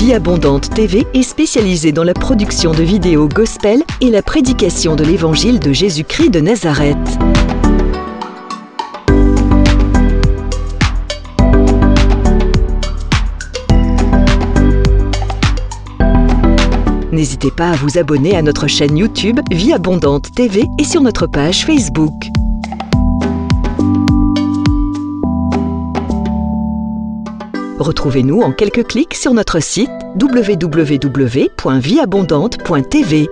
Vie Abondante TV est spécialisée dans la production de vidéos gospel et la prédication de l'évangile de Jésus-Christ de Nazareth. N'hésitez pas à vous abonner à notre chaîne YouTube Vie Abondante TV et sur notre page Facebook. Retrouvez-nous en quelques clics sur notre site www.vieabondante.tv.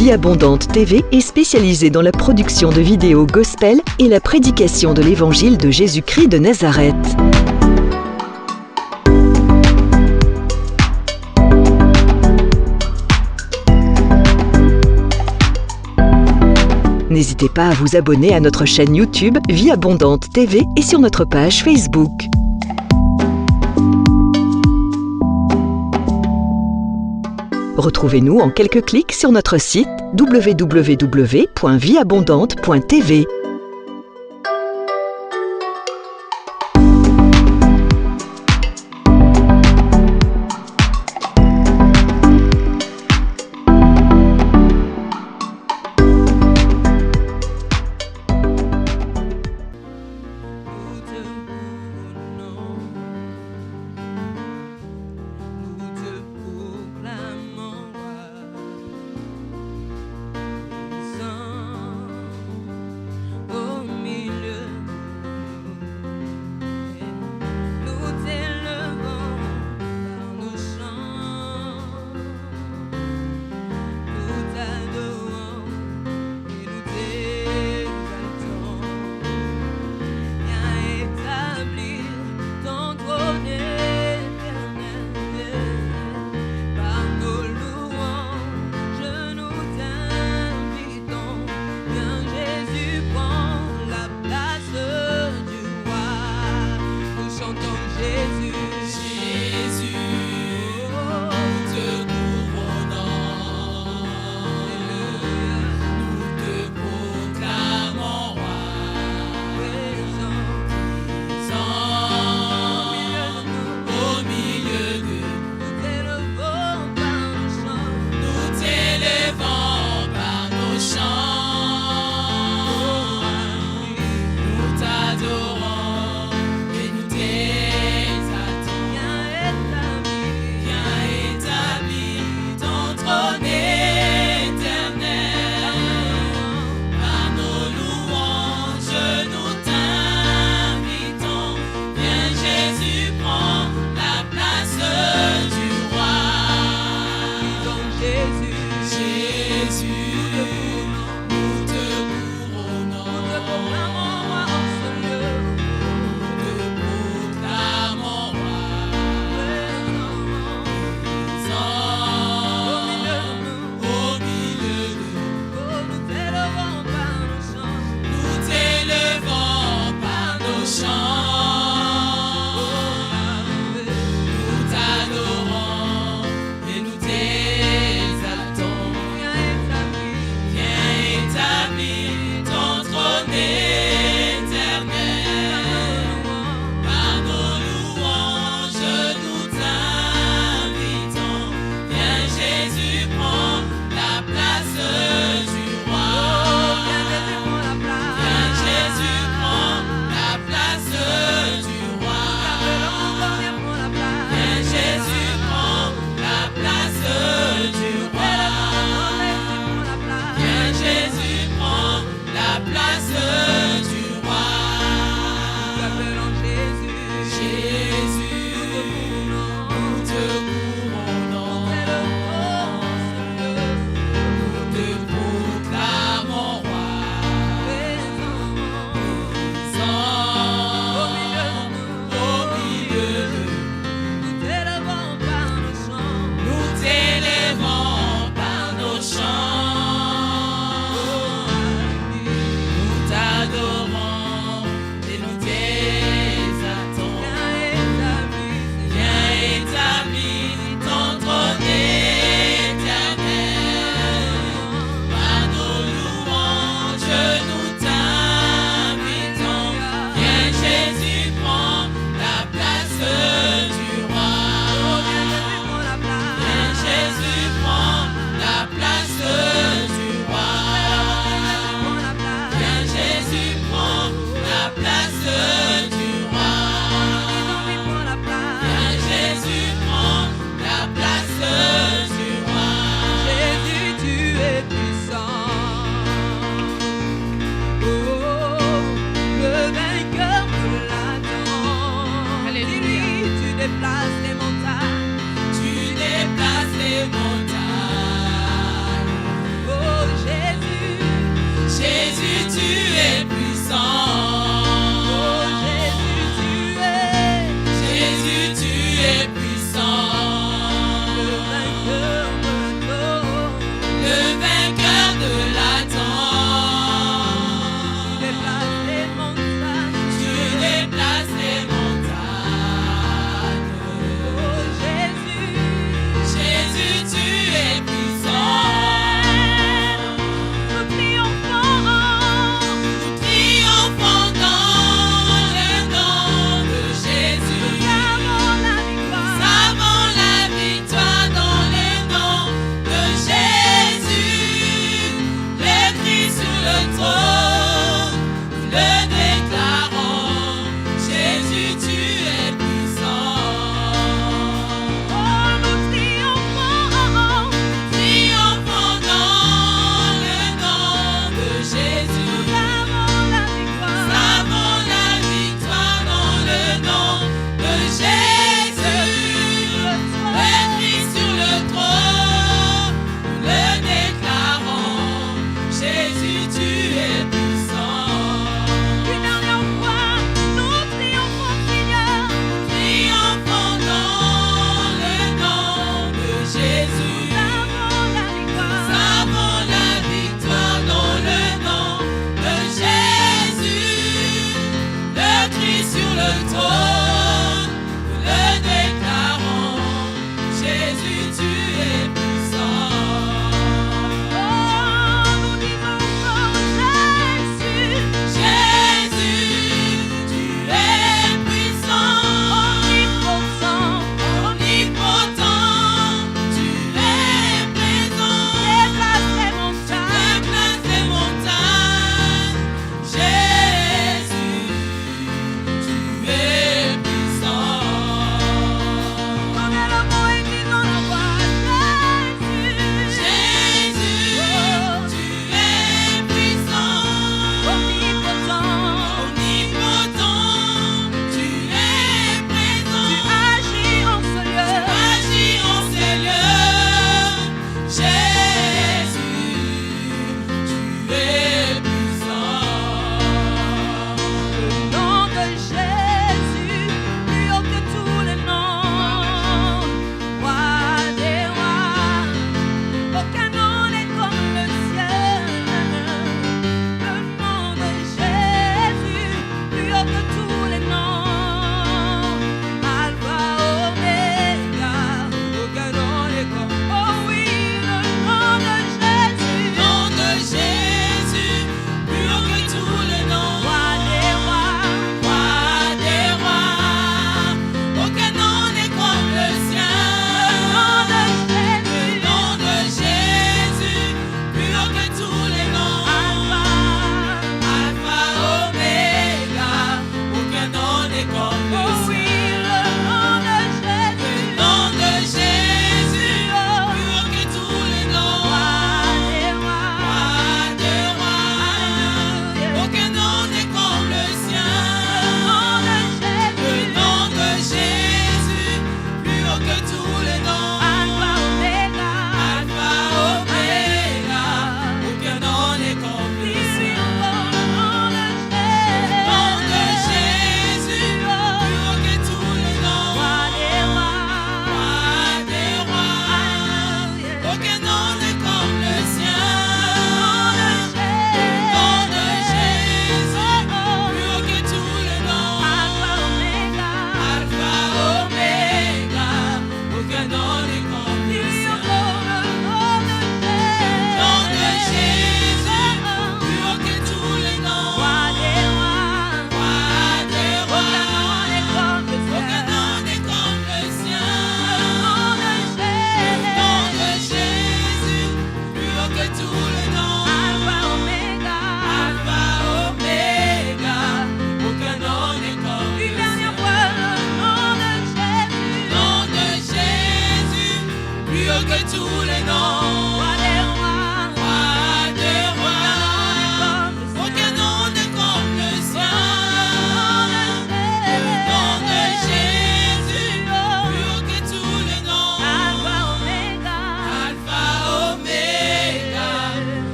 Vie Abondante TV est spécialisée dans la production de vidéos gospel et la prédication de l'évangile de Jésus-Christ de Nazareth. N'hésitez pas à vous abonner à notre chaîne YouTube Vie Abondante TV et sur notre page Facebook. Retrouvez-nous en quelques clics sur notre site www.vieabondante.tv. Nous t'élèvons par nos chants.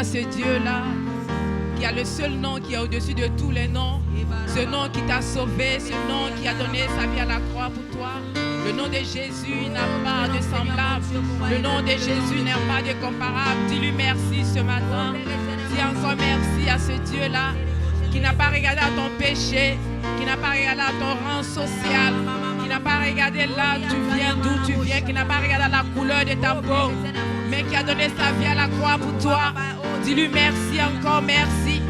ce Dieu-là, qui a le seul nom qui est au-dessus de tous les noms. Ce nom qui t'a sauvé, ce nom qui a donné sa vie à la croix pour toi. Le nom de Jésus n'a pas de semblable. Le nom de Jésus n'a pas de comparable. Dis-lui merci ce matin. Dis encore merci à ce Dieu-là qui n'a pas regardé à ton péché, qui n'a pas regardé à ton rang social, qui n'a pas regardé là tu viens, d'où tu viens, qui n'a pas regardé à la couleur de ta peau, mais qui a donné sa vie à la croix pour toi. Dis-lui merci, encore merci.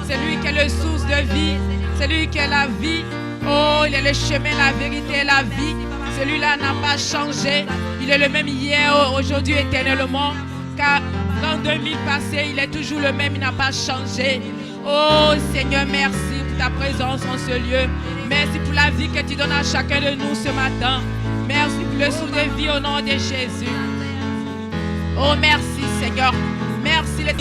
C'est lui qui est le source de vie, c'est lui qui est la vie. Oh, il est le chemin, la vérité et la vie. Celui-là n'a pas changé. Il est le même hier, aujourd'hui, éternellement. Car dans 2000 passés, il est toujours le même, il n'a pas changé. Oh Seigneur, merci pour ta présence en ce lieu. Merci pour la vie que tu donnes à chacun de nous ce matin. Merci pour le souffle de vie au nom de Jésus. Oh merci Seigneur. Merci les...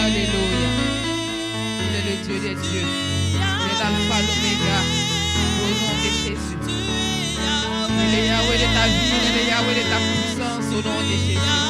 Alléluia. Il est le Dieu des dieux. Il est l'alpha, l'oméga. Au nom de Jésus. Il est Yahweh de ta vie. Il est Yahweh de ta puissance. Au nom de Jésus.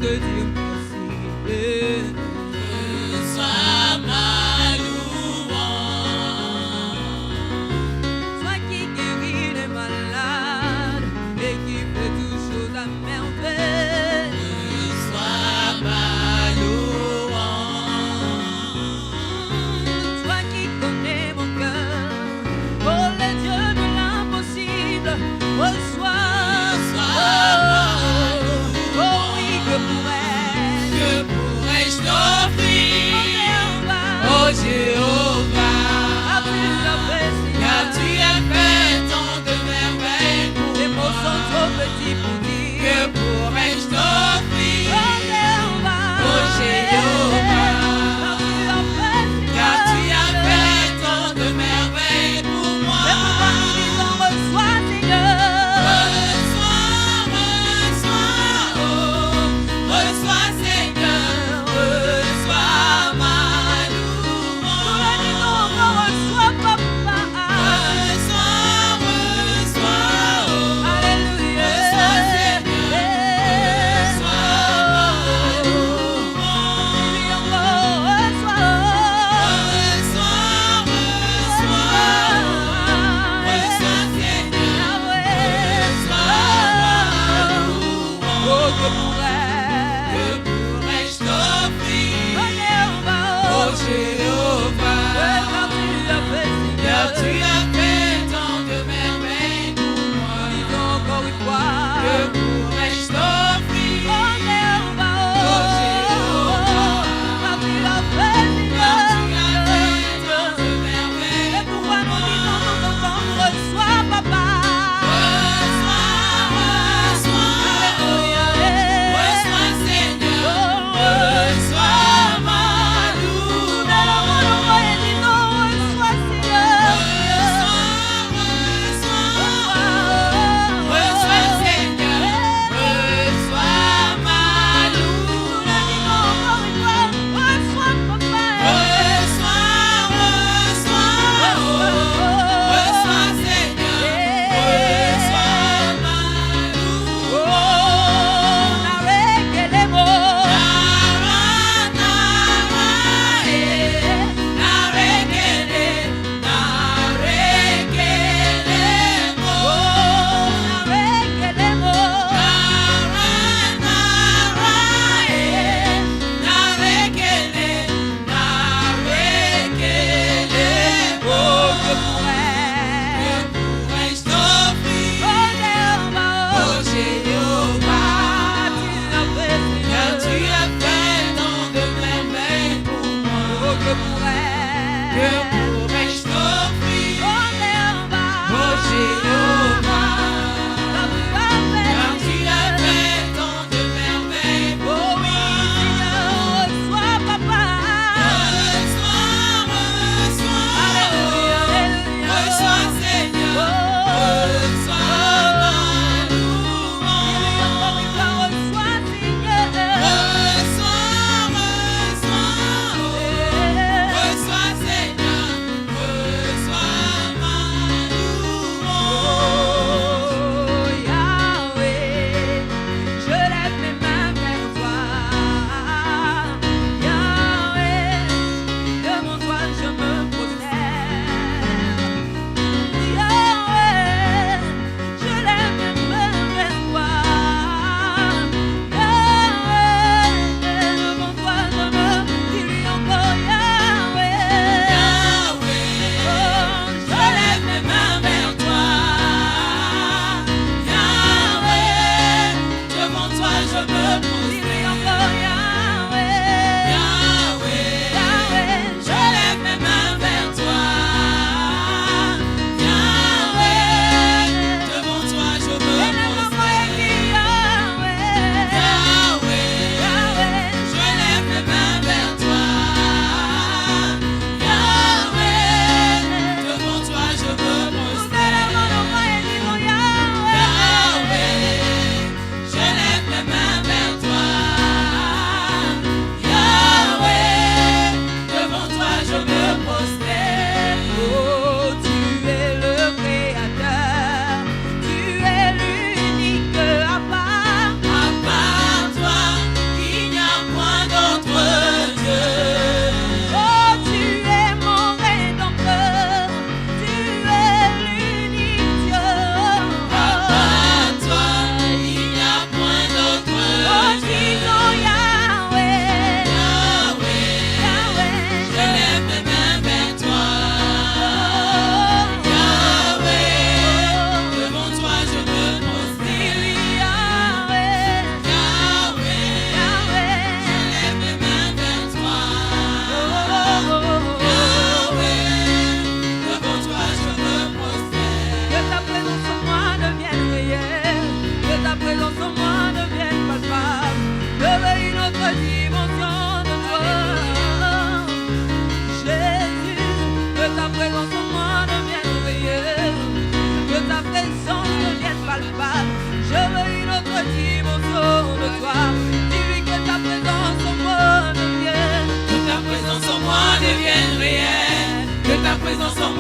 te dire merci. Reçois ma louange. Toi qui guéris les malades et qui fait toutes choses à merveille. Reçois ma louange. Toi qui connais mon cœur, oh le Dieu de l'impossible, reçois. Oh Jéhovah, car tu as fait tant de merveilles. Les mots sont trop petits pour dire. Que pourrais-je t'offrir? Oh Jéhovah, car tu as fait tant de merveilles pour moi. Et pourquoi nous disons reçois Seigneur. Reçois Seigneur, reçois ma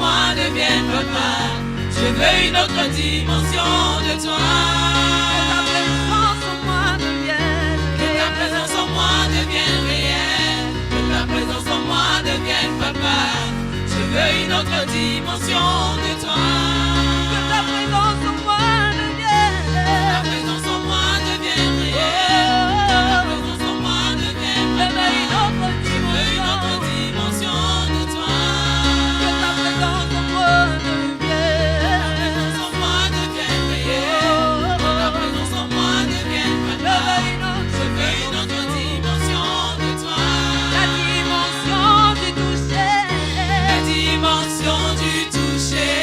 moi devienne papa. Je veux une autre dimension de toi. Que ta présence en moi devienne réelle. Que ta présence en moi devienne papa. Je veux une autre dimension de toi. Que ta présence en moi devienne. Que ta présence en moi devienne réelle. Que ta présence en moi devienne papa. Je veux une autre dimension de toi. Que ta présence en moi devienne. Que ta présence en moi devienne réelle. Que ta présence en moi devienne papa. Je veux une autre dimension de toi. La dimension du toucher. La dimension du toucher.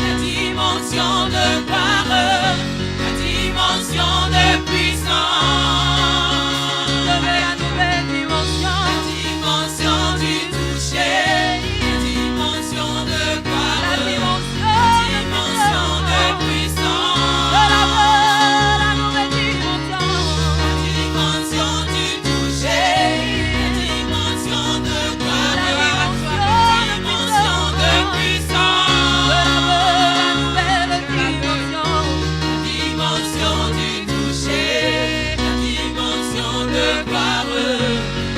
La dimension de gloire. La dimension de puissance. Je veux la nouvelle dimension. La dimension du toucher. La dimension de gloire. La dimension de puissance. Je la veux, la nouvelle dimension. La dimension du toucher. La dimension de gloire. La dimension de puissance. Je la veux, la nouvelle dimension. La dimension du toucher. La dimension de gloire.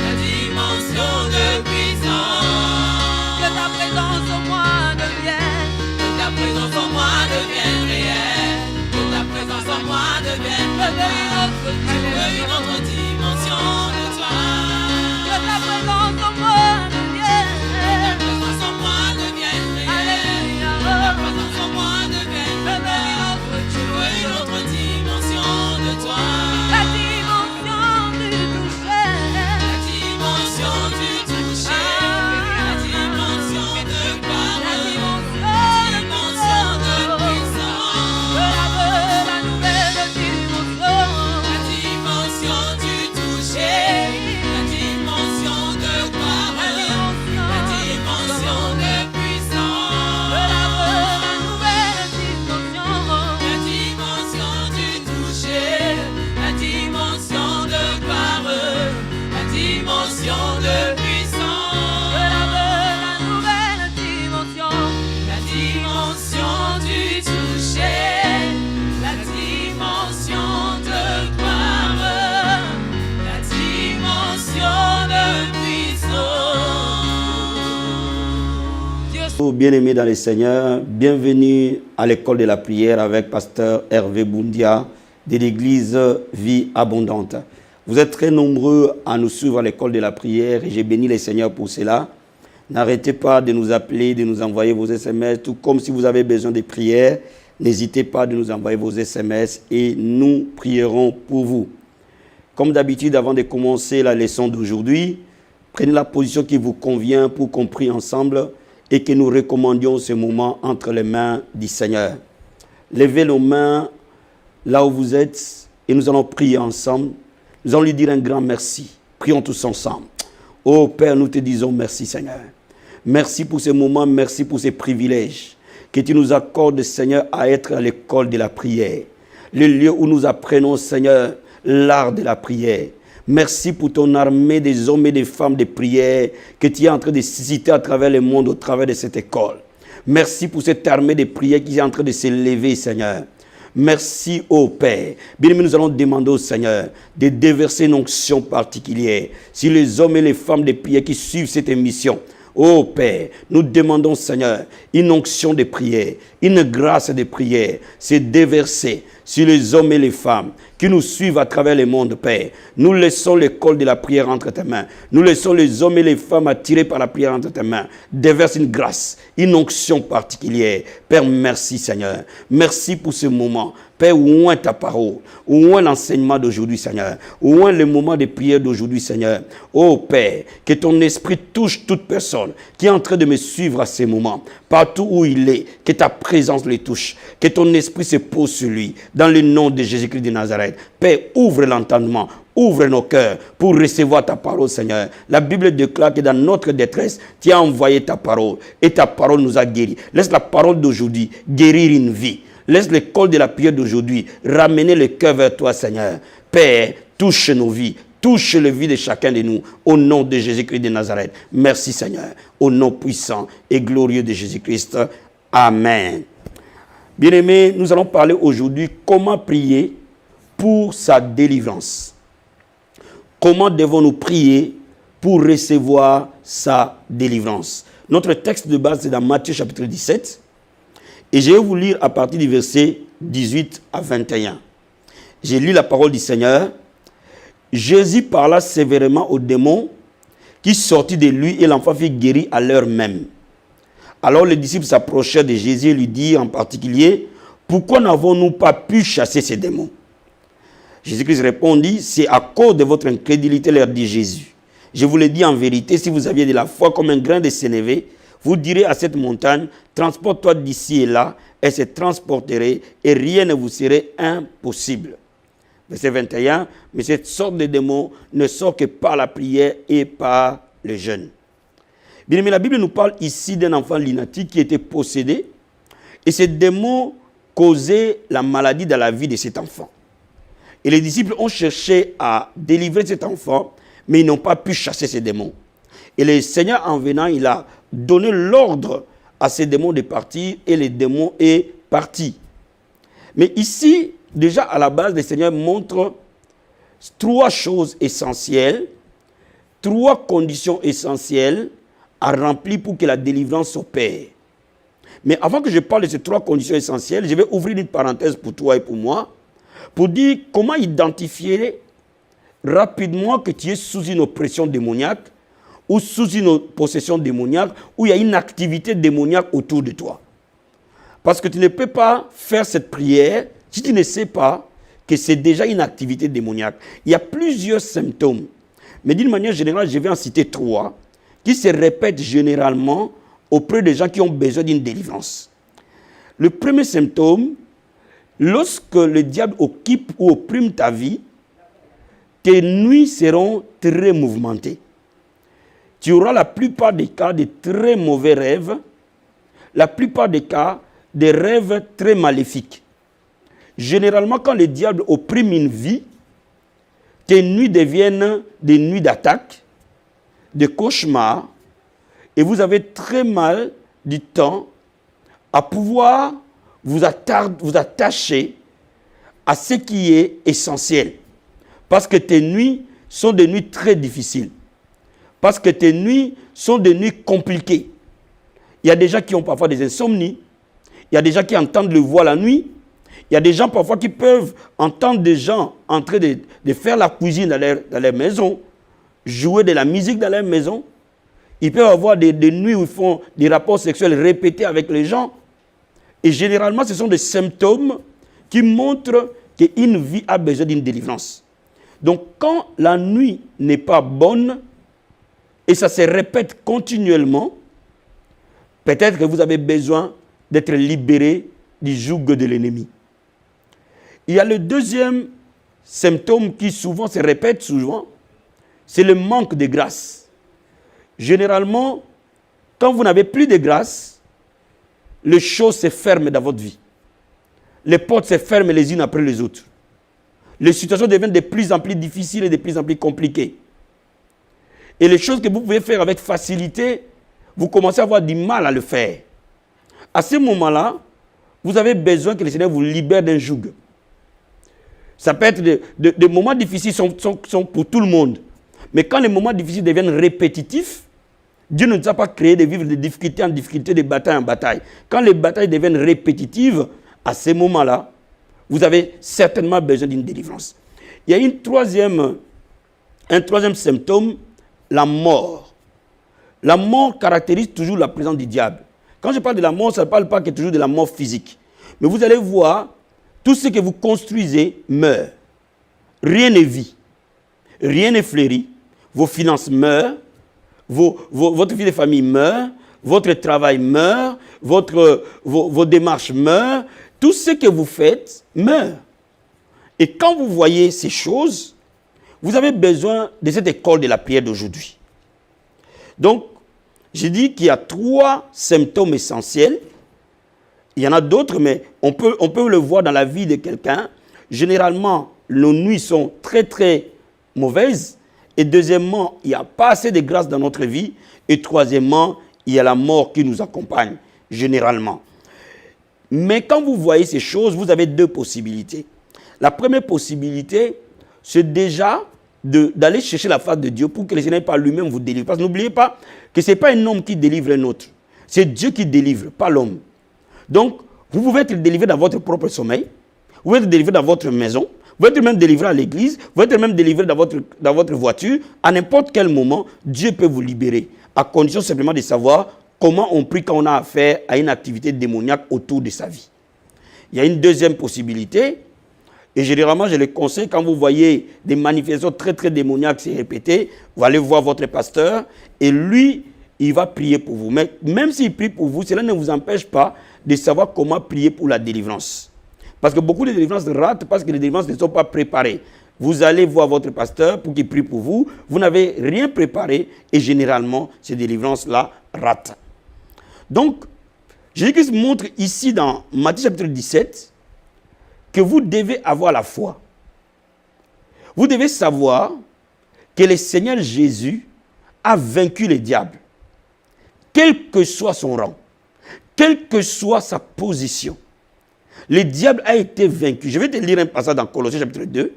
La dimension de puissance. Que ta présence en moi devienne. Que ta présence en moi devienne réelle. Que ta présence en moi devienne réelle. Je veux une autre dimension de toi. Que ta présence en moi devienne. Que ta présence en moi devienne réelle. Que ta présence en moi devienne réelle. Je veux une autre dimension de toi. La dimension du toucher. La dimension du toucher. La dimension de gloire. La dimension de puissance. Je la veux, la nouvelle dimension. La dimension du toucher. La dimension de gloire. La dimension de puissance. Je la veux, la nouvelle dimension. La dimension du toucher. La dimension de gloire. La dimension de puissance. Je la veux, la nouvelle dimension. La dimension du toucher. La dimension de gloire. La dimension de puissance. Bien-aimés dans le Seigneur, bienvenue à l'école de la prière avec pasteur Hervé Boundia de l'église Vie Abondante. Vous êtes très nombreux à nous suivre à l'école de la prière et j'ai béni le Seigneur pour cela. N'arrêtez pas de nous appeler, de nous envoyer vos SMS, tout comme si vous avez besoin de prière, n'hésitez pas de nous envoyer vos SMS et nous prierons pour vous. Comme d'habitude, avant de commencer la leçon d'aujourd'hui, prenez la position qui vous convient pour qu'on prie ensemble et que nous recommandions ce moment entre les mains du Seigneur. Levez nos mains là où vous êtes et nous allons prier ensemble. Nous allons lui dire un grand merci. Prions tous ensemble. Oh Père, nous te disons merci Seigneur. Merci pour ce moment, merci pour ces privilèges que tu nous accordes Seigneur à être à l'école de la prière. Le lieu où nous apprenons Seigneur l'art de la prière. Merci pour ton armée des hommes et des femmes de prière que tu es en train de susciter à travers le monde, au travers de cette école. Merci pour cette armée de prière qui est en train de s'élever, Seigneur. Merci, ô Père. Bien, nous allons demander au Seigneur de déverser une onction particulière sur les hommes et les femmes de prière qui suivent cette émission. Ô Père, nous demandons, Seigneur, une onction de prière, une grâce de prière, c'est déversé sur les hommes et les femmes qui nous suivent à travers le monde, Père. Nous laissons l'école de la prière entre tes mains. Nous laissons les hommes et les femmes attirés par la prière entre tes mains. Déverse une grâce, une onction particulière. Père, merci, Seigneur. Merci pour ce moment. Père, où est ta parole? Où est l'enseignement d'aujourd'hui, Seigneur? Où est le moment de prière d'aujourd'hui, Seigneur? Oh Père, que ton esprit touche toute personne qui est en train de me suivre à ce moment. Partout où il est, que ta présence le touche. Que ton esprit se pose sur lui. Dans le nom de Jésus-Christ de Nazareth. Père, ouvre l'entendement. Ouvre nos cœurs pour recevoir ta parole, Seigneur. La Bible déclare que dans notre détresse, tu as envoyé ta parole. Et ta parole nous a guéris. Laisse la parole d'aujourd'hui guérir une vie. Laisse l'école de la prière d'aujourd'hui ramener le cœur vers toi, Seigneur. Père, touche nos vies, touche le vie de chacun de nous. Au nom de Jésus-Christ de Nazareth. Merci Seigneur. Au nom puissant et glorieux de Jésus-Christ. Amen. Bien-aimés, nous allons parler aujourd'hui comment prier pour sa délivrance. Comment devons-nous prier pour recevoir sa délivrance? Notre texte de base est dans Matthieu chapitre 17. Et je vais vous lire à partir du verset 18 à 21. J'ai lu la parole du Seigneur. Jésus parla sévèrement aux démons qui sortit de lui et l'enfant fut guéri à l'heure même. Alors les disciples s'approchèrent de Jésus et lui dirent en particulier, « Pourquoi n'avons-nous pas pu chasser ces démons ?» Jésus-Christ répondit, « C'est à cause de votre incrédulité, leur dit Jésus. Je vous le dis en vérité, si vous aviez de la foi comme un grain de sénévé, vous direz à cette montagne, transporte-toi d'ici et là, elle se transporterait et rien ne vous serait impossible. » Verset 21, mais cette sorte de démon ne sort que par la prière et par le jeûne. Bien aimé, la Bible nous parle ici d'un enfant lunatique qui était possédé et ce démon causait la maladie dans la vie de cet enfant. Et les disciples ont cherché à délivrer cet enfant, mais ils n'ont pas pu chasser ces démons. Et le Seigneur, en venant, il a donné l'ordre à ces démons de partir et le démon est parti. Mais ici, déjà à la base, le Seigneur montre trois choses essentielles, trois conditions essentielles à remplir pour que la délivrance s'opère. Mais avant que je parle de ces trois conditions essentielles, je vais ouvrir une parenthèse pour toi et pour moi, pour dire comment identifier rapidement que tu es sous une oppression démoniaque ou sous une possession démoniaque, où il y a une activité démoniaque autour de toi. Parce que tu ne peux pas faire cette prière si tu ne sais pas que c'est déjà une activité démoniaque. Il y a plusieurs symptômes, mais d'une manière générale, je vais en citer trois, qui se répètent généralement auprès des gens qui ont besoin d'une délivrance. Le premier symptôme, lorsque le diable occupe ou opprime ta vie, tes nuits seront très mouvementées. Tu auras la plupart des cas de très mauvais rêves, la plupart des cas des rêves très maléfiques. Généralement, quand le diable opprime une vie, tes nuits deviennent des nuits d'attaque, de cauchemars, et vous avez très mal du temps à pouvoir vous attacher à ce qui est essentiel. Parce que tes nuits sont des nuits très difficiles. Parce que tes nuits sont des nuits compliquées. Il y a des gens qui ont parfois des insomnies. Il y a des gens qui entendent le voix la nuit. Il y a des gens parfois qui peuvent entendre des gens en train de faire la cuisine dans leur maison, jouer de la musique dans leur maison. Ils peuvent avoir des nuits où ils font des rapports sexuels répétés avec les gens. Et généralement, ce sont des symptômes qui montrent qu'une vie a besoin d'une délivrance. Donc, quand la nuit n'est pas bonne, et ça se répète continuellement, peut-être que vous avez besoin d'être libéré du joug de l'ennemi. Il y a le deuxième symptôme qui souvent se répète souvent, c'est le manque de grâce. Généralement, quand vous n'avez plus de grâce, les choses se ferment dans votre vie. Les portes se ferment les unes après les autres. Les situations deviennent de plus en plus difficiles et de plus en plus compliquées. Et les choses que vous pouvez faire avec facilité, vous commencez à avoir du mal à le faire. À ce moment-là, vous avez besoin que le Seigneur vous libère d'un joug. Ça peut être des moments difficiles sont pour tout le monde. Mais quand les moments difficiles deviennent répétitifs, Dieu ne nous a pas créé de vivre de difficulté en difficulté, de bataille en bataille. Quand les batailles deviennent répétitives, à ce moment-là, vous avez certainement besoin d'une délivrance. Il y a un troisième symptôme, la mort. La mort caractérise toujours la présence du diable. Quand je parle de la mort, ça ne parle pas que toujours de la mort physique. Mais vous allez voir, tout ce que vous construisez meurt. Rien ne vit. Rien ne fleurit. Vos finances meurent. Votre vie de famille meurt. Votre travail meurt. Vos démarches meurent. Tout ce que vous faites meurt. Et quand vous voyez ces choses, vous avez besoin de cette école de la prière d'aujourd'hui. Donc, j'ai dit qu'il y a trois symptômes essentiels. Il y en a d'autres, mais on peut le voir dans la vie de quelqu'un. Généralement, nos nuits sont très, très mauvaise. Et deuxièmement, il n'y a pas assez de grâce dans notre vie. Et troisièmement, il y a la mort qui nous accompagne, généralement. Mais quand vous voyez ces choses, vous avez deux possibilités. La première possibilité, c'est déjà d'aller chercher la face de Dieu pour que le Seigneur par lui-même vous délivre. Parce que n'oubliez pas que ce n'est pas un homme qui délivre un autre. C'est Dieu qui délivre, pas l'homme. Donc, vous pouvez être délivré dans votre propre sommeil. Vous pouvez être délivré dans votre maison. Vous pouvez être même délivré à l'église. Vous pouvez être même délivré dans votre voiture. À n'importe quel moment, Dieu peut vous libérer. À condition simplement de savoir comment on prie quand on a affaire à une activité démoniaque autour de sa vie. Il y a une deuxième possibilité. Et généralement, je le conseille, quand vous voyez des manifestations très, très démoniaques se répéter, vous allez voir votre pasteur et lui, il va prier pour vous. Mais même s'il prie pour vous, cela ne vous empêche pas de savoir comment prier pour la délivrance. Parce que beaucoup de délivrances ratent parce que les délivrances ne sont pas préparées. Vous allez voir votre pasteur pour qu'il prie pour vous. Vous n'avez rien préparé et généralement, ces délivrances-là ratent. Donc, Jésus-Christ montre ici dans Matthieu chapitre 17 que vous devez avoir la foi. Vous devez savoir que le Seigneur Jésus a vaincu le diable, quel que soit son rang, quelle que soit sa position. Le diable a été vaincu. Je vais te lire un passage dans Colossiens chapitre 2,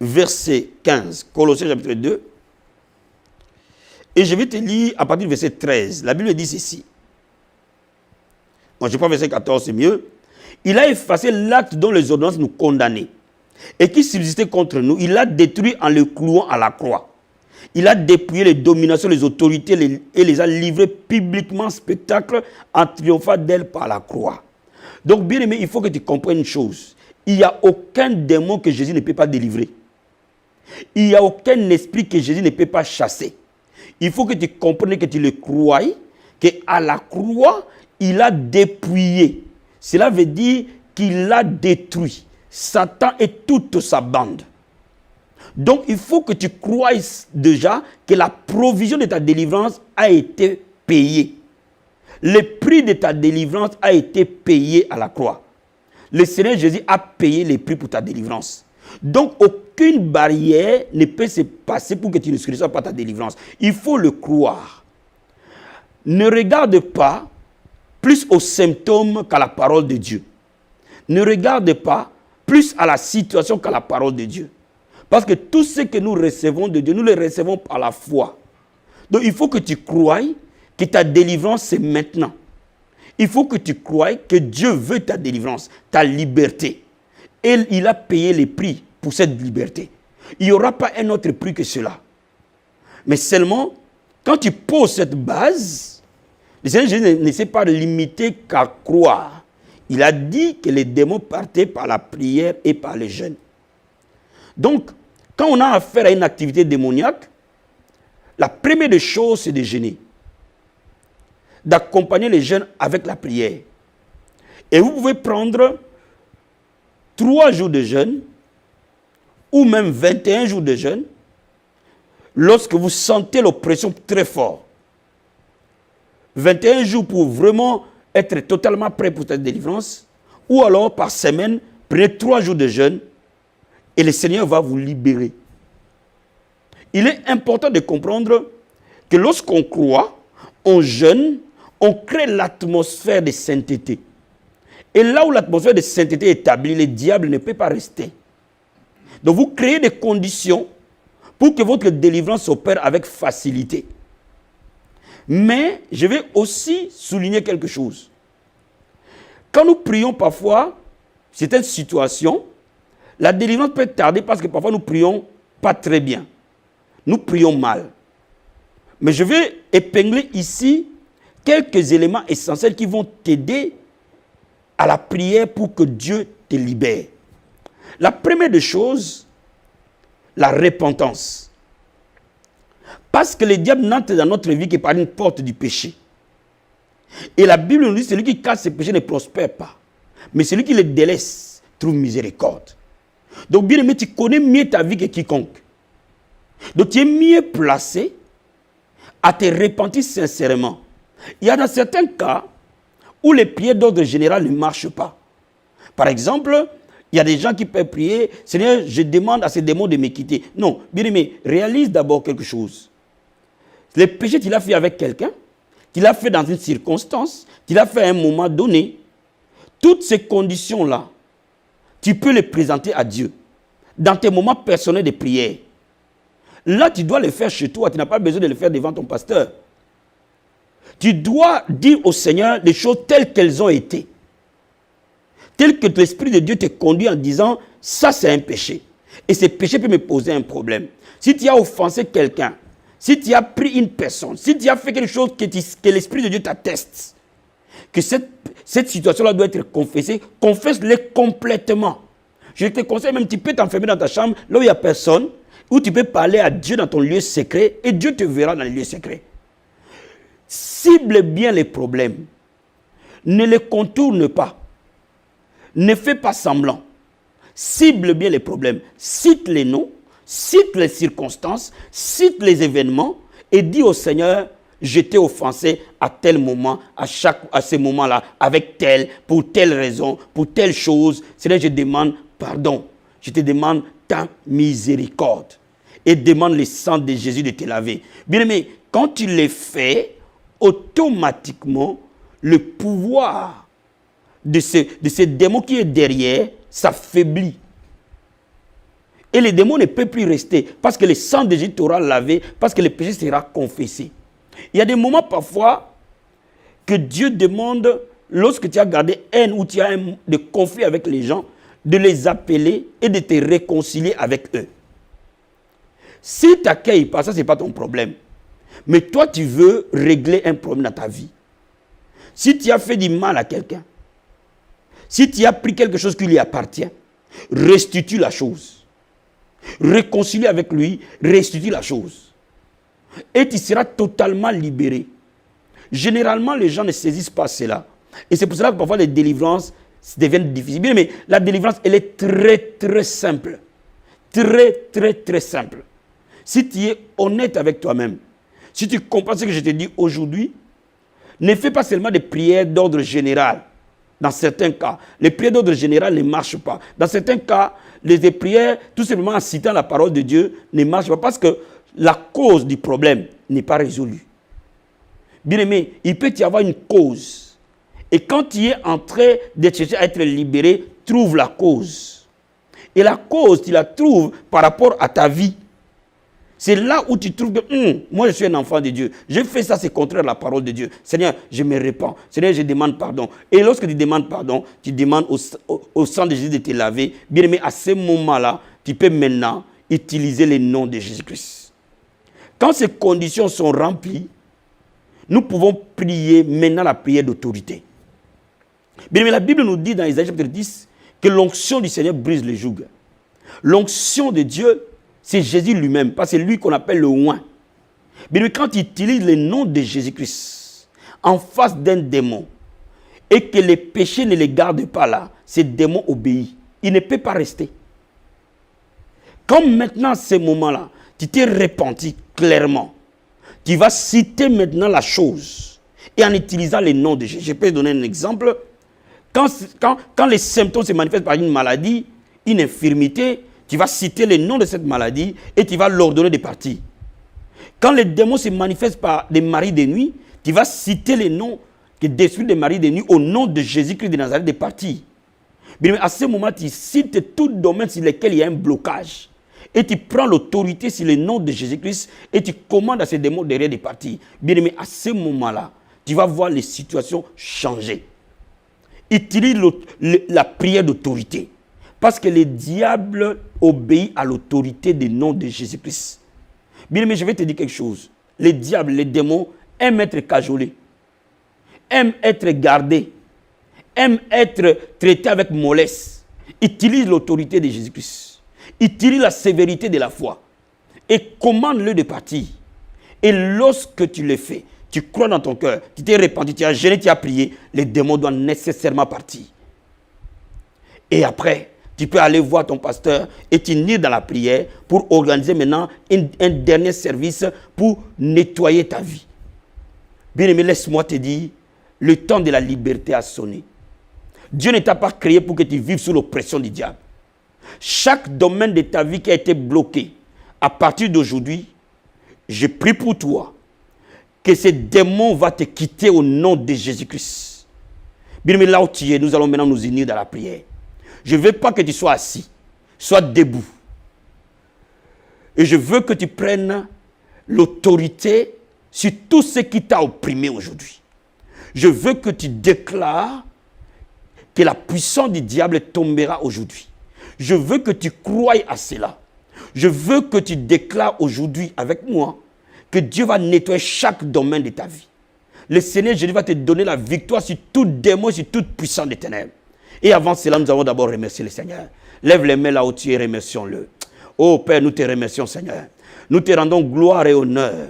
verset 15. Colossiens chapitre 2. Et je vais te lire à partir du verset 13. La Bible dit ceci. Bon, je prends verset 14, c'est mieux. Il a effacé l'acte dont les ordonnances nous condamnaient et qui subsistait contre nous. Il l'a détruit en le clouant à la croix. Il a dépouillé les dominations, les autorités et les a livrées publiquement en spectacle en triomphant d'elles par la croix. Donc, bien aimé, il faut que tu comprennes une chose. Il n'y a aucun démon que Jésus ne peut pas délivrer. Il n'y a aucun esprit que Jésus ne peut pas chasser. Il faut que tu comprennes, que tu le crois, qu'à la croix, il a dépouillé. Cela veut dire qu'il a détruit Satan et toute sa bande. Donc, il faut que tu croies déjà que la provision de ta délivrance a été payée. Le prix de ta délivrance a été payé à la croix. Le Seigneur Jésus a payé le prix pour ta délivrance. Donc, aucune barrière ne peut se passer pour que tu ne reçoives pas ta délivrance. Il faut le croire. Ne regarde pas plus aux symptômes qu'à la parole de Dieu. Ne regarde pas plus à la situation qu'à la parole de Dieu. Parce que tout ce que nous recevons de Dieu, nous le recevons par la foi. Donc, il faut que tu croies que ta délivrance, c'est maintenant. Il faut que tu croies que Dieu veut ta délivrance, ta liberté. Et il a payé les prix pour cette liberté. Il n'y aura pas un autre prix que cela. Mais seulement, quand tu poses cette base, le Seigneur Jésus ne s'est pas limité qu'à croire. Il a dit que les démons partaient par la prière et par le jeûne. Donc, quand on a affaire à une activité démoniaque, la première des choses, c'est de jeûner. D'accompagner les jeunes avec la prière. Et vous pouvez prendre 3 jours de jeûne ou même 21 jours de jeûne lorsque vous sentez l'oppression très fort. 21 jours pour vraiment être totalement prêt pour cette délivrance, ou alors par semaine, prenez 3 jours de jeûne et le Seigneur va vous libérer. Il est important de comprendre que lorsqu'on croit, on jeûne, on crée l'atmosphère de sainteté. Et là où l'atmosphère de sainteté est établie, le diable ne peut pas rester. Donc vous créez des conditions pour que votre délivrance s'opère avec facilité. Mais je vais aussi souligner quelque chose. Quand nous prions parfois, certaines situations, la délivrance peut tarder parce que parfois nous prions pas très bien. Nous prions mal. Mais je vais épingler ici quelques éléments essentiels qui vont t'aider à la prière pour que Dieu te libère. La première des choses, la repentance. Parce que le diable n'entre dans notre vie que par une porte du péché. Et la Bible nous dit que celui qui casse ses péchés ne prospère pas. Mais celui qui les délaisse trouve miséricorde. Donc bien aimé, tu connais mieux ta vie que quiconque. Donc tu es mieux placé à te repentir sincèrement. Il y a dans certains cas où les prières d'ordre général ne marchent pas. Par exemple, il Il y a des gens qui peuvent prier, Seigneur, je demande à ces démons de me quitter. Non, bien aimé, réalise d'abord quelque chose. Le péché, tu l'as fait avec quelqu'un, tu l'as fait dans une circonstance, tu l'as fait à un moment donné. Toutes ces conditions-là, tu peux les présenter à Dieu dans tes moments personnels de prière. Là, tu dois le faire chez toi, tu n'as pas besoin de le faire devant ton pasteur. Tu dois dire au Seigneur les choses telles qu'elles ont été. Tel que l'Esprit de Dieu te conduit en disant, ça c'est un péché. Et ce péché peut me poser un problème. Si tu as offensé quelqu'un, si tu as pris une personne, si tu as fait quelque chose que l'Esprit de Dieu t'atteste, que cette situation-là doit être confessée, confesse-le complètement. Je te conseille même, tu peux t'enfermer dans ta chambre, là où il n'y a personne, où tu peux parler à Dieu dans ton lieu secret, et Dieu te verra dans les lieux secrets. Cible bien les problèmes. Ne les contourne pas. Ne fais pas semblant. Cible bien les problèmes. Cite les noms, cite les circonstances, cite les événements et dis au Seigneur, je t'ai offensé à tel moment, à ce moment-là, avec tel, pour telle raison, pour telle chose. Seigneur, je demande pardon. Je te demande ta miséricorde. Et demande le sang de Jésus de te laver. Bien aimé, quand tu le fais, automatiquement, le pouvoir de ce démon qui est derrière s'affaiblit. Et le démon ne peut plus rester parce que le sang de Jésus t'aura lavé, parce que le péché sera confessé. Il y a des moments parfois que Dieu demande, lorsque tu as gardé haine ou tu as des conflits avec les gens, de les appeler et de te réconcilier avec eux. Si tu n'accueilles pas, ça ce n'est pas ton problème. Mais toi tu veux régler un problème dans ta vie. Si tu as fait du mal à quelqu'un, si tu as pris quelque chose qui lui appartient, restitue la chose. Réconcilie avec lui, restitue la chose. Et tu seras totalement libéré. Généralement, les gens ne saisissent pas cela. Et c'est pour cela que parfois les délivrances deviennent difficiles. Bien, mais la délivrance, elle est très, très simple. Très, très, très simple. Si tu es honnête avec toi-même, si tu comprends ce que je te dis aujourd'hui, ne fais pas seulement des prières d'ordre général. Dans certains cas, les prières d'ordre général ne marchent pas. Dans certains cas, les prières, tout simplement en citant la parole de Dieu, ne marchent pas parce que la cause du problème n'est pas résolue. Bien aimé, il peut y avoir une cause. Et quand tu es en train de chercher à être libéré, trouve la cause. Et la cause, tu la trouves par rapport à ta vie. C'est là où tu trouves que moi je suis un enfant de Dieu. Je fais ça, c'est contraire à la parole de Dieu. Seigneur, je me répands. Seigneur, je demande pardon. Et lorsque tu demandes pardon, tu demandes au sang de Jésus de te laver. Bien aimé, à ce moment-là, tu peux maintenant utiliser le nom de Jésus-Christ. Quand ces conditions sont remplies, nous pouvons prier maintenant la prière d'autorité. Bien aimé, la Bible nous dit dans Isaïe chapitre 10 que l'onction du Seigneur brise le joug. L'onction de Dieu, c'est Jésus lui-même, parce que c'est lui qu'on appelle le oint. Mais quand il utilise le nom de Jésus-Christ en face d'un démon et que les péchés ne les gardent pas là, ce démon obéit. Il ne peut pas rester. Comme maintenant, à ce moment-là, tu t'es repenti clairement, tu vas citer maintenant la chose et en utilisant le nom de Jésus. Je peux donner un exemple. Quand les symptômes se manifestent par une maladie, une infirmité, tu vas citer le nom de cette maladie et tu vas l'ordonner de partir. Quand les démons se manifestent par des maris de nuit, tu vas citer le nom qui détruit des maris de nuit au nom de Jésus-Christ de Nazareth de partir. Mais à ce moment, tu cites tout domaine sur lequel il y a un blocage. Et tu prends l'autorité sur le nom de Jésus-Christ et tu commandes à ces démons derrière de partir. Bien aimé, à ce moment-là, tu vas voir les situations changer. Utilise la prière d'autorité. Parce que le diable obéit à l'autorité du nom de Jésus-Christ. Bien aimé, je vais te dire quelque chose. Les diables, les démons aiment être cajolés, aiment être gardés, aiment être traités avec mollesse. Utilise l'autorité de Jésus-Christ. Utilise la sévérité de la foi. Et commande-le de partir. Et lorsque tu le fais, tu crois dans ton cœur, tu t'es repenti, tu as gêné, tu as prié, les démons doivent nécessairement partir. Et après, tu peux aller voir ton pasteur et t'unir dans la prière pour organiser maintenant un dernier service pour nettoyer ta vie. Bien aimé, laisse-moi te dire, le temps de la liberté a sonné. Dieu ne t'a pas créé pour que tu vives sous l'oppression du diable. Chaque domaine de ta vie qui a été bloqué, à partir d'aujourd'hui, je prie pour toi que ces démons vont te quitter au nom de Jésus-Christ. Bien, mais là où tu es, nous allons maintenant nous unir dans la prière. Je ne veux pas que tu sois assis, sois debout. Et je veux que tu prennes l'autorité sur tout ce qui t'a opprimé aujourd'hui. Je veux que tu déclares que la puissance du diable tombera aujourd'hui. Je veux que tu croies à cela. Je veux que tu déclares aujourd'hui avec moi que Dieu va nettoyer chaque domaine de ta vie. Le Seigneur Jésus va te donner la victoire sur tout démon, sur toute puissance des ténèbres. Et avant cela, nous allons d'abord remercier le Seigneur. Lève les mains là où tu es, remercions-le. Oh Père, nous te remercions, Seigneur. Nous te rendons gloire et honneur.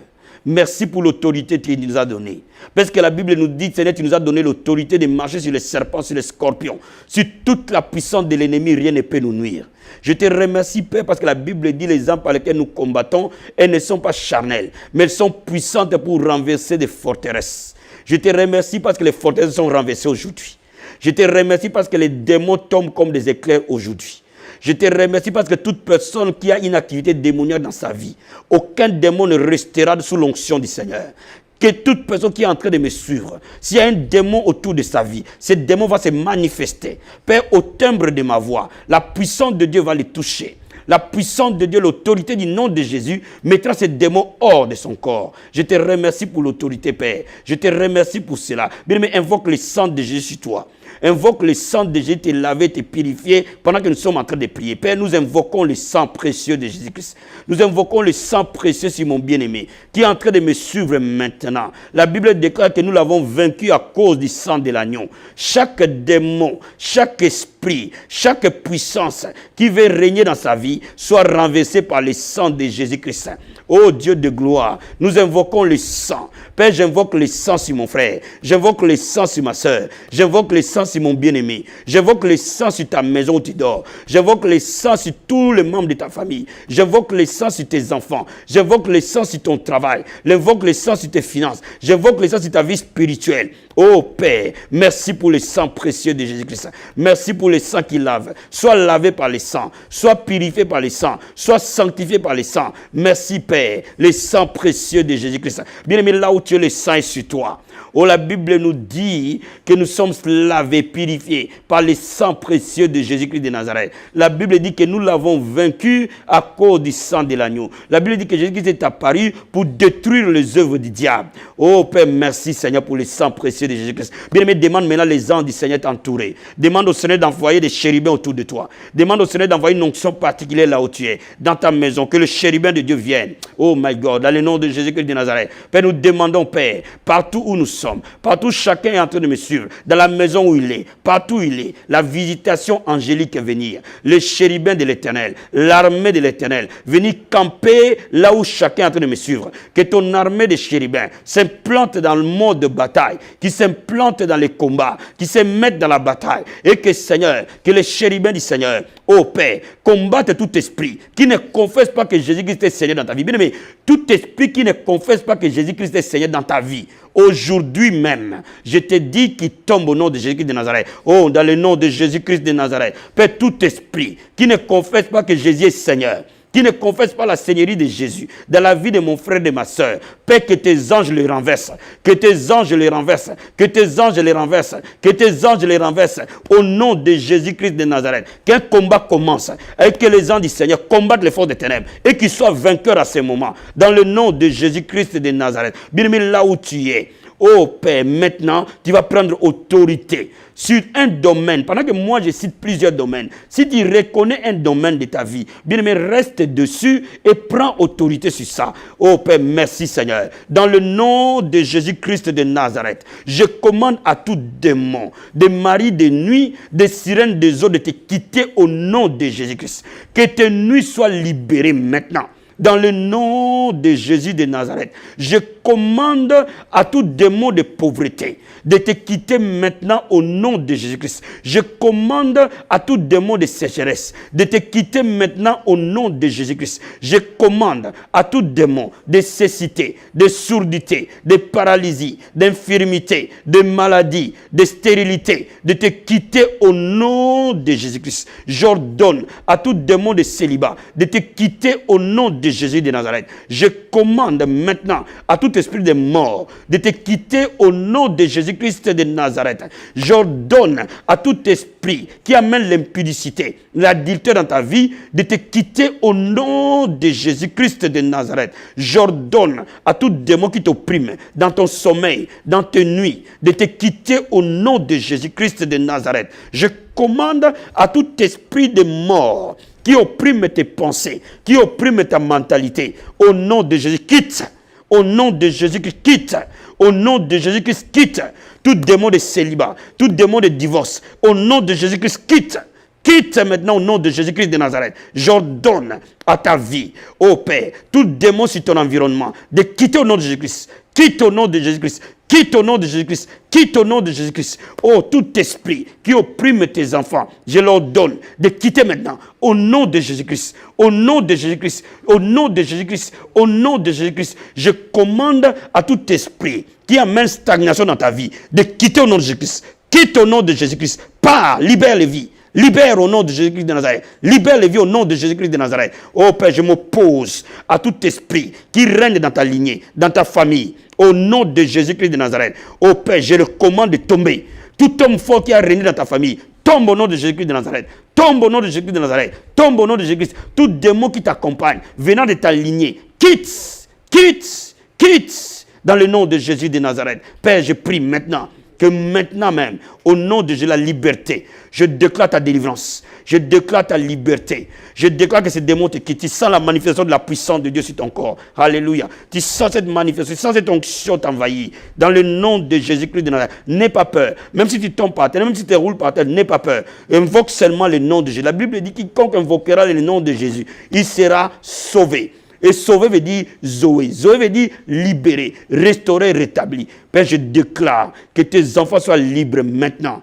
Merci pour l'autorité que tu nous as donnée. Parce que la Bible nous dit, Seigneur, tu nous as donné l'autorité de marcher sur les serpents, sur les scorpions. Sur toute la puissance de l'ennemi, rien ne peut nous nuire. Je te remercie, Père, parce que la Bible dit les armes par lesquelles nous combattons, elles ne sont pas charnelles, mais elles sont puissantes pour renverser des forteresses. Je te remercie parce que les forteresses sont renversées aujourd'hui. Je te remercie parce que les démons tombent comme des éclairs aujourd'hui. Je te remercie parce que toute personne qui a une activité démoniaque dans sa vie, aucun démon ne restera sous l'onction du Seigneur. Que toute personne qui est en train de me suivre, s'il y a un démon autour de sa vie, ce démon va se manifester. Père, au timbre de ma voix, la puissance de Dieu va le toucher. La puissance de Dieu, l'autorité du nom de Jésus mettra ce démon hors de son corps. Je te remercie pour l'autorité, Père. Je te remercie pour cela. Bien-aimé, invoque le sang de Jésus sur toi. Invoque le sang de Jésus, te laver, te purifier pendant que nous sommes en train de prier. Père, nous invoquons le sang précieux de Jésus-Christ. Nous invoquons le sang précieux sur mon bien-aimé qui est en train de me suivre maintenant. La Bible déclare que nous l'avons vaincu à cause du sang de l'agneau. Chaque démon, chaque esprit, chaque puissance qui veut régner dans sa vie soit renversée par le sang de Jésus-Christ. Ô Dieu de gloire, nous invoquons le sang. Père, j'invoque le sang sur mon frère. J'invoque le sang sur ma soeur. J'invoque le sang sur mon bien-aimé. J'invoque le sang sur ta maison où tu dors. J'invoque le sang sur tous les membres de ta famille. J'invoque le sang sur tes enfants. J'invoque le sang sur ton travail. J'invoque le sang sur tes finances. J'invoque le sang sur ta vie spirituelle. Ô Père, merci pour le sang précieux de Jésus-Christ. Merci pour le sang qui lave. Sois lavé par le sang. Sois purifié par le sang. Sois sanctifié par le sang. Merci Père, le sang précieux de Jésus-Christ. Bien-aimé, là où tu es, le sang est sur toi. Oh, la Bible nous dit que nous sommes lavés, purifiés par le sang précieux de Jésus-Christ de Nazareth. La Bible dit que nous l'avons vaincu à cause du sang de l'agneau. La Bible dit que Jésus-Christ est apparu pour détruire les œuvres du diable. Oh Père, merci Seigneur pour le sang précieux de Jésus-Christ. Bien-aimé, demande maintenant les anges du Seigneur t'entourer. Demande au Seigneur d'envoyer des chérubins autour de toi. Demande au Seigneur d'envoyer une onction particulière là où tu es, dans ta maison, que le chérubin de Dieu vienne. Oh my God, dans le nom de Jésus-Christ de Nazareth. Père, nous demandons, Père, partout où nous sommes, partout chacun est en train de me suivre, dans la maison où il est, partout où il est, la visitation angélique est venir, les chérubins de l'Éternel, l'armée de l'Éternel, venir camper là où chacun est en train de me suivre. Que ton armée de chérubins s'implante dans le mode de bataille, qui s'implante dans les combats, qui se mettent dans la bataille, et que Seigneur, que les chérubins du Seigneur, ô Père, combattent tout esprit qui ne confesse pas que Jésus-Christ est Seigneur dans ta vie. Bien aimé, tout esprit qui ne confesse pas que Jésus-Christ est Seigneur dans ta vie, aujourd'hui même, je te dis qu'il tombe au nom de Jésus-Christ de Nazareth. Oh, dans le nom de Jésus-Christ de Nazareth. Père, tout esprit qui ne confesse pas que Jésus est Seigneur, qui ne confesse pas la seigneurie de Jésus dans la vie de mon frère et de ma soeur, Père, que tes anges les renversent, que tes anges les renversent, que tes anges les renversent, que tes anges les renversent, au nom de Jésus-Christ de Nazareth. Qu'un combat commence et que les anges du Seigneur combattent les forces des ténèbres et qu'ils soient vainqueurs à ce moment, dans le nom de Jésus-Christ de Nazareth. Bien aimé, là où tu es, oh Père, maintenant, tu vas prendre autorité sur un domaine. Pendant que moi, je cite plusieurs domaines. Si tu reconnais un domaine de ta vie, bien aimé, reste dessus et prends autorité sur ça. Oh Père, merci Seigneur. Dans le nom de Jésus-Christ de Nazareth, je commande à tout démon, des maris de nuit, des sirènes des eaux de te quitter au nom de Jésus-Christ. Que tes nuits soient libérées maintenant. Dans le nom de Jésus de Nazareth, je commande à tout démon de pauvreté de te quitter maintenant au nom de Jésus-Christ. Je commande à tout démon de sécheresse de te quitter maintenant au nom de Jésus-Christ. Je commande à tout démon de cécité, de surdité, de paralysie, d'infirmité, de maladie, de stérilité, de te quitter au nom de Jésus-Christ. J'ordonne à tout démon de célibat de te quitter au nom de Jésus de Nazareth. Je commande maintenant à tout esprit de mort de te quitter au nom de Jésus-Christ de Nazareth. J'ordonne à tout esprit qui amène l'impudicité, l'adultère dans ta vie, de te quitter au nom de Jésus-Christ de Nazareth. J'ordonne à tout démon qui t'opprime dans ton sommeil, dans tes nuits, de te quitter au nom de Jésus-Christ de Nazareth. Je commande à tout esprit de mort qui opprime tes pensées, qui opprime ta mentalité, au nom de Jésus, quitte. Au nom de Jésus-Christ, quitte. Au nom de Jésus-Christ, quitte. Tout démon de célibat, tout démon de divorce, au nom de Jésus-Christ, quitte. Quitte maintenant au nom de Jésus-Christ de Nazareth. J'ordonne à ta vie, ô Père, tout démon sur ton environnement, de quitter au nom de Jésus-Christ. Quitte au nom de Jésus-Christ. Quitte au nom de Jésus-Christ. Quitte au nom de Jésus-Christ. Oh, tout esprit qui opprime tes enfants, je leur donne de quitter maintenant. Au nom de Jésus-Christ. Au nom de Jésus-Christ. Au nom de Jésus-Christ. Au nom de Jésus-Christ. Je commande à tout esprit qui amène stagnation dans ta vie de quitter au nom de Jésus-Christ. Quitte au nom de Jésus-Christ. Pars, libère les vies. Libère au nom de Jésus-Christ de Nazareth. Libère les vies au nom de Jésus-Christ de Nazareth. Oh Père, je m'oppose à tout esprit qui règne dans ta lignée, dans ta famille. Au nom de Jésus-Christ de Nazareth. Oh Père, je le commande de tomber. Tout homme fort qui a régné dans ta famille, tombe au nom de Jésus-Christ de Nazareth. Tombe au nom de Jésus-Christ de Nazareth. Tombe au nom de Jésus-Christ. Tout démon qui t'accompagne, venant de ta lignée, quitte, quitte, quitte. Dans le nom de Jésus de Nazareth. Père, je prie maintenant que maintenant même, au nom de Jésus, la liberté, je déclare ta délivrance, je déclare ta liberté, je déclare que ces démons te quittent, tu sens la manifestation de la puissance de Dieu sur ton corps, alléluia, tu sens cette manifestation, tu sens cette onction t'envahir, dans le nom de Jésus-Christ de Nazareth, n'aie pas peur, même si tu tombes par terre, même si tu te roules par terre, n'aie pas peur, invoque seulement le nom de Jésus, la Bible dit quiconque invoquera le nom de Jésus, il sera sauvé. Et sauver veut dire Zoé. Zoé veut dire libérer, restaurer, rétablir. Père, je déclare que tes enfants soient libres maintenant.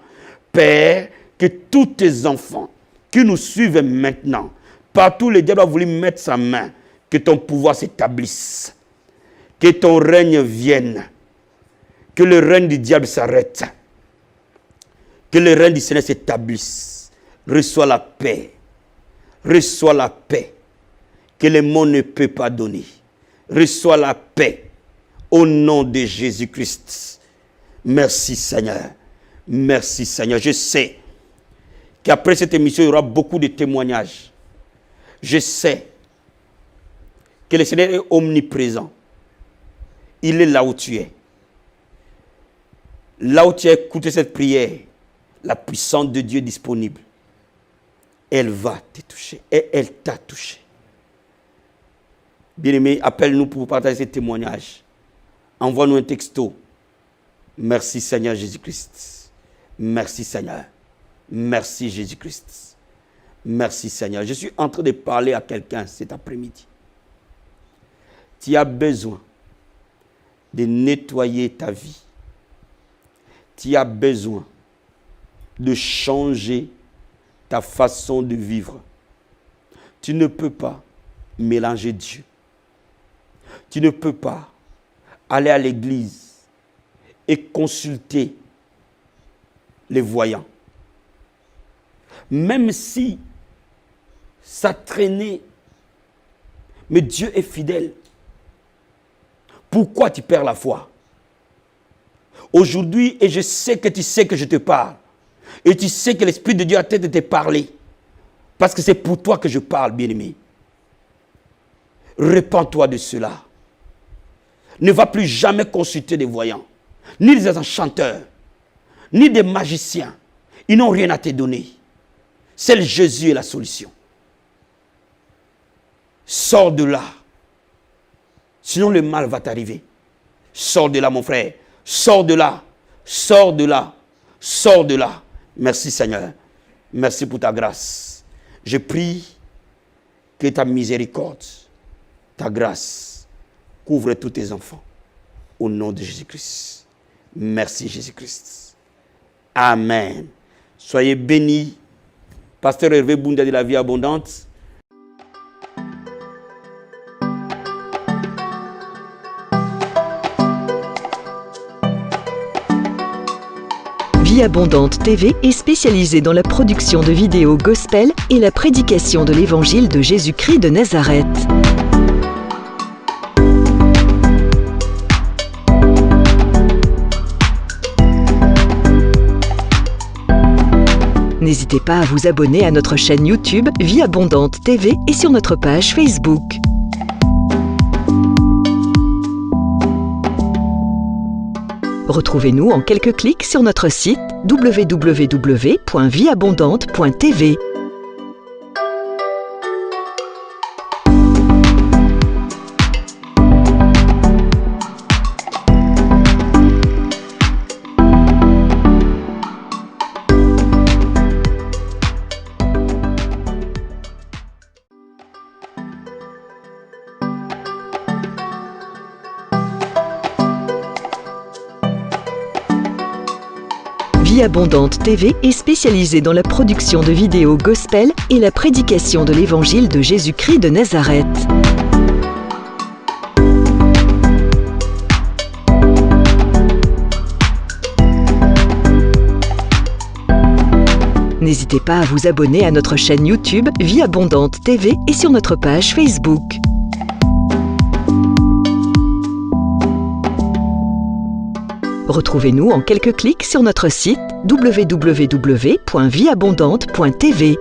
Père, que tous tes enfants qui nous suivent maintenant, partout le diable a voulu mettre sa main, que ton pouvoir s'établisse, que ton règne vienne, que le règne du diable s'arrête, que le règne du Seigneur s'établisse. Reçois la paix. Reçois la paix que le monde ne peut pas donner. Reçois la paix au nom de Jésus-Christ. Merci Seigneur. Merci Seigneur. Je sais qu'après cette émission, il y aura beaucoup de témoignages. Je sais que le Seigneur est omniprésent. Il est là où tu es. Là où tu as écouté cette prière, la puissance de Dieu est disponible. Elle va te toucher et elle t'a touché. Bien-aimé, appelle-nous pour partager ces témoignages. Envoie-nous un texto. Merci Seigneur Jésus-Christ. Merci Seigneur. Merci Jésus-Christ. Merci Seigneur. Je suis en train de parler à quelqu'un cet après-midi. Tu as besoin de nettoyer ta vie. Tu as besoin de changer ta façon de vivre. Tu ne peux pas mélanger Dieu. Tu ne peux pas aller à l'église et consulter les voyants. Même si ça traînait, mais Dieu est fidèle. Pourquoi tu perds la foi? Aujourd'hui, et je sais que tu sais que je te parle, et tu sais que l'Esprit de Dieu a tête de te parler, parce que c'est pour toi que je parle, bien-aimé. Répands-toi de cela. Ne va plus jamais consulter des voyants, ni des enchanteurs, ni des magiciens. Ils n'ont rien à te donner. Seul Jésus est la solution. Sors de là. Sinon le mal va t'arriver. Sors de là, mon frère. Sors de là. Sors de là. Sors de là. Merci Seigneur. Merci pour ta grâce. Je prie que ta miséricorde ta grâce couvre tous tes enfants. Au nom de Jésus-Christ. Merci Jésus-Christ. Amen. Soyez bénis. Pasteur Hervé Boundia de la Vie Abondante. Vie Abondante TV est spécialisée dans la production de vidéos gospel et la prédication de l'évangile de Jésus-Christ de Nazareth. N'hésitez pas à vous abonner à notre chaîne YouTube Vie Abondante TV et sur notre page Facebook. Retrouvez-nous en quelques clics sur notre site www.vieabondante.tv. Vie Abondante TV est spécialisée dans la production de vidéos gospel et la prédication de l'évangile de Jésus-Christ de Nazareth. N'hésitez pas à vous abonner à notre chaîne YouTube Vie Abondante TV et sur notre page Facebook. Retrouvez-nous en quelques clics sur notre site www.vieabondante.tv.